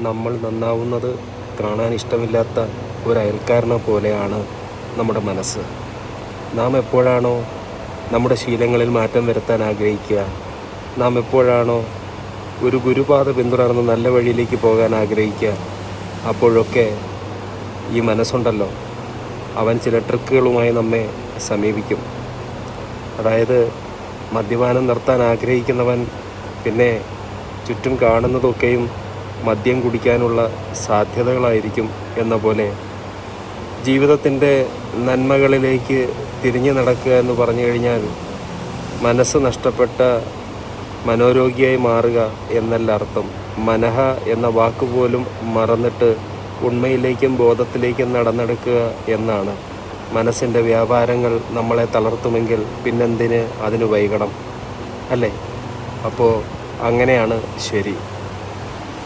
നമ്മൾ നന്നാവുന്നത് കാണാൻ ഇഷ്ടമില്ലാത്ത ഒരു അയൽക്കാരനെ പോലെയാണ് നമ്മുടെ മനസ്സ്. നാം എപ്പോഴാണോ നമ്മുടെ ശീലങ്ങളിൽ മാറ്റം വരുത്താൻ ആഗ്രഹിക്കുക, നാം എപ്പോഴാണോ ഒരു ഗുരുപാത പിന്തുടർന്ന് നല്ല വഴിയിലേക്ക് പോകാൻ ആഗ്രഹിക്കുക, അപ്പോഴൊക്കെ ഈ മനസ്സുണ്ടല്ലോ, അവൻ ചില ട്രിക്കുകളുമായി നമ്മെ സമീപിക്കും. അതായത് മദ്യപാനം നിർത്താൻ ആഗ്രഹിക്കുന്നവൻ പിന്നെ ചുറ്റും കാണുന്നതൊക്കെയും മദ്യം കുടിക്കാനുള്ള സാധ്യതകളായിരിക്കും എന്ന പോലെ ജീവിതത്തിൻ്റെ നന്മകളിലേക്ക് തിരിഞ്ഞു നടക്കുക എന്ന് പറഞ്ഞു കഴിഞ്ഞാൽ മനസ്സ് നഷ്ടപ്പെട്ട മനോരോഗിയായി മാറുക എന്നല്ല അർത്ഥം. മനഃ എന്ന വാക്കുപോലും മറന്നിട്ട് ഉണ്മയിലേക്കും ബോധത്തിലേക്കും നടന്നെടുക്കുക എന്നാണ്. മനസ്സിൻ്റെ വ്യാപാരങ്ങൾ നമ്മളെ തളർത്തുമെങ്കിൽ പിന്നെന്തിന് അതിന് വൈകണം, അല്ലേ? അപ്പോൾ അങ്ങനെയാണ് ശരി.